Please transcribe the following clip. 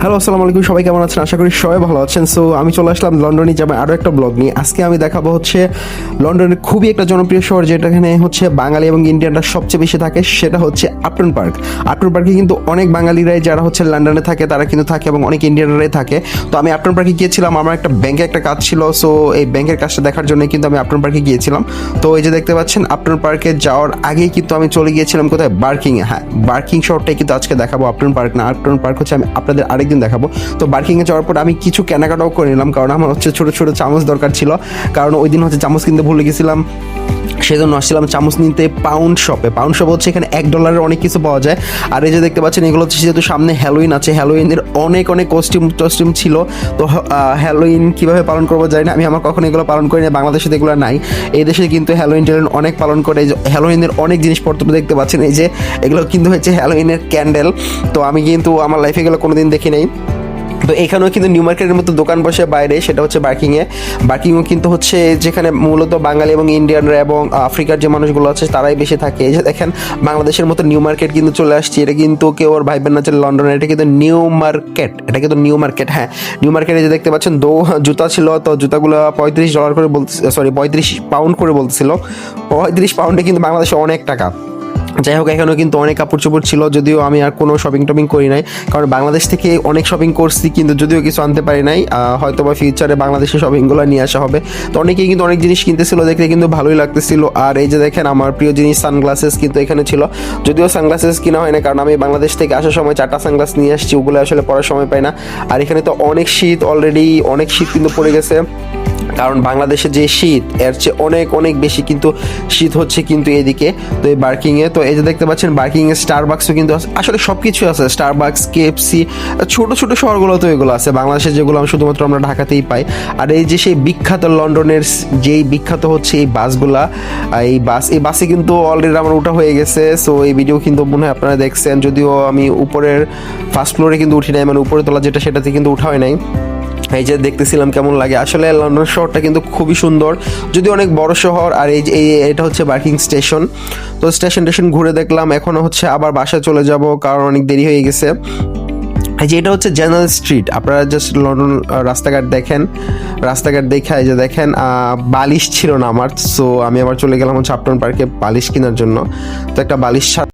Hello, আসসালামু আলাইকুম। সবাই কেমন আছেন? আশা করি সবাই ভালো আছেন। সো আমি চলে আসলাম লন্ডনে যাবে আরও একটা ব্লগ নিয়ে। আজকে আমি দেখাবো হচ্ছে লন্ডনের খুবই একটা জনপ্রিয় শহর, যেটাখানে হচ্ছে বাঙালি এবং ইন্ডিয়ানরা সবচেয়ে বেশি থাকে, সেটা হচ্ছে আপটন পার্ক। আপটন পার্কে কিন্তু অনেক বাঙালিরাই যারা হচ্ছে লন্ডনে থাকে তারা কিন্তু থাকে এবং অনেক ইন্ডিয়ানরাই থাকে। তো আমি আপটন পার্কে গিয়েছিলাম, আমার একটা ব্যাংকে একটা কাজ ছিল। সো এই ব্যাংকের কাজটা দেখার জন্য কিন্তু আমি আপটন পার্কে গিয়েছিলাম। তো এই যে দেখতে পাচ্ছেন, আপটন পার্কে যাওয়ার আগেই কিন্তু আমি চলে গিয়েছিলাম কোথায়, বার্কিংয়ে। হ্যাঁ, বার্কিং শহরটাই কিন্তু আজকে দেখাবো, আপটন পার্ক না। আপটন পার্ক হচ্ছে আমি আপনাদের আরেকদিন দেখাবো। তো বার্কিংয়ে যাওয়ার পর আমি কিছু কেনাকাটাও করে নিলাম, কারণ আমার হচ্ছে ছোটো ছোটো চামচ দরকার ছিল, কারণ ওই দিন হচ্ছে চামচ কিনতে ভুলে গেছিলাম। সেজন্য আসছিলাম চামচ নিতে পাউন্ড শপে। পাউন্ড শপ হচ্ছে এখানে $1 অনেক কিছু পাওয়া যায়। আর এই যে দেখতে পাচ্ছেন, এগুলো হচ্ছে যেহেতু সামনে হ্যালোইন আছে, হ্যালোইনের অনেক অনেক কস্টিউম ছিল। তো হ্যালোইন কীভাবে পালন করবো জানি না, আমি আমার কখনো এগুলো পালন করি না। বাংলাদেশে এগুলো নাই, এই দেশে কিন্তু হ্যালোইন টেলোইন অনেক পালন করে। এই যে হ্যালোইনের অনেক জিনিসপত্র দেখতে পাচ্ছেন, এই যে এগুলো কিন্তু হচ্ছে হ্যালোইনের ক্যান্ডেল। তো আমি কিন্তু আমার লাইফে এগুলো কোনোদিন দেখি নাই। তো এখানেও কিন্তু নিউ মার্কেটের মতো দোকান বসে বাইরে, সেটা হচ্ছে বার্কিংও কিন্তু হচ্ছে যেখানে মূলত বাঙালি এবং ইন্ডিয়ানরা এবং আফ্রিকার যে মানুষগুলো আছে তারাই বেশি থাকে। এই যে দেখেন, বাংলাদেশের মতো নিউ মার্কেট কিন্তু চলে আসছে। এটা কিন্তু কেউ আর ভাইবেন না যে লন্ডনে, এটা কিন্তু নিউ মার্কেট, এটা কিন্তু নিউ মার্কেট। হ্যাঁ, নিউ মার্কেটে যে দেখতে পাচ্ছেন জুতা ছিল, তো জুতাগুলো $35 করে বলতে, সরি £35 করে বলতেছিল। 35 পাউন্ডে কিন্তু বাংলাদেশে অনেক টাকা। যাই হোক, এখানেও কিন্তু অনেক কাপড় চোপড় ছিল, যদিও আমি আর কোনো শপিং টপিং করি নাই, কারণ বাংলাদেশ থেকে অনেক শপিং করছি কিন্তু যদিও কিছু আনতে পারি নাই। হয়তো বা ফিউচারে বাংলাদেশের শপিংগুলো নিয়ে আসা হবে। তো অনেকেই কিন্তু অনেক জিনিস কিনতেছিল, দেখতে কিন্তু ভালোই লাগতেছিল। আর এই যে দেখেন, আমার প্রিয় জিনিস সানগ্লাসেস কিন্তু এখানে ছিল, যদিও সানগ্লাসেস কিনা হয় না, কারণ আমি বাংলাদেশ থেকে আসার সময় 4টা সানগ্লাস নিয়ে আসছি, ওগুলো আসলে পড়ার সময় পাই না। আর এখানে তো অনেক শীত, অলরেডি অনেক শীত কিন্তু পড়ে গেছে, কারণ বাংলাদেশে যে শীত এর চেয়ে অনেক অনেক বেশি কিন্তু শীত হচ্ছে কিন্তু এদিকে। তো এই বার্কিংয়ে, তো এই যে দেখতে পাচ্ছেন, বার্কিংয়ে স্টারবাক্সও কিন্তু আছে, আসলে সব কিছু আছে, স্টারবাক্স, কেএফসি, ছোটো ছোটো শহরগুলো তো এগুলো আছে। বাংলাদেশে যেগুলো শুধুমাত্র আমরা ঢাকাতেই পাই। আর এই যে সেই বিখ্যাত লন্ডনের যেই বিখ্যাত হচ্ছে এই বাসগুলা, এই বাসে কিন্তু অলরেডি আমার ওঠা হয়ে গেছে। সো এই ভিডিও কিন্তু মনে হয় আপনারা দেখছেন, যদিও আমি উপরের ফার্স্ট ফ্লোরে কিন্তু উঠি নাই, মানে উপরে তোলা যেটা সেটাতে কিন্তু উঠা হয় নাই। এই যে দেখতেছিলাম কেমন লাগে। আসলে লন্ডন শহরটা কিন্তু খুবই সুন্দর, যদি অনেক বড় শহর। আর এই যে এটা হচ্ছে বার্কিং স্টেশন। তো স্টেশন ঘুরে দেখলাম, এখনও হচ্ছে আবার বাসায় চলে যাব, কারণ অনেক দেরি হয়ে গেছে। এই যে এটা হচ্ছে জেনারেল স্ট্রিট। আপনারা জাস্ট লন্ডন রাস্তাঘাট দেখেন, রাস্তাঘাট দেখে এই যে দেখেন, বালিশ ছিল না আমার, সো আমি আবার চলে গেলাম হচ্ছে আপটন পার্কে বালিশ কেনার জন্য। তো একটা বালিশ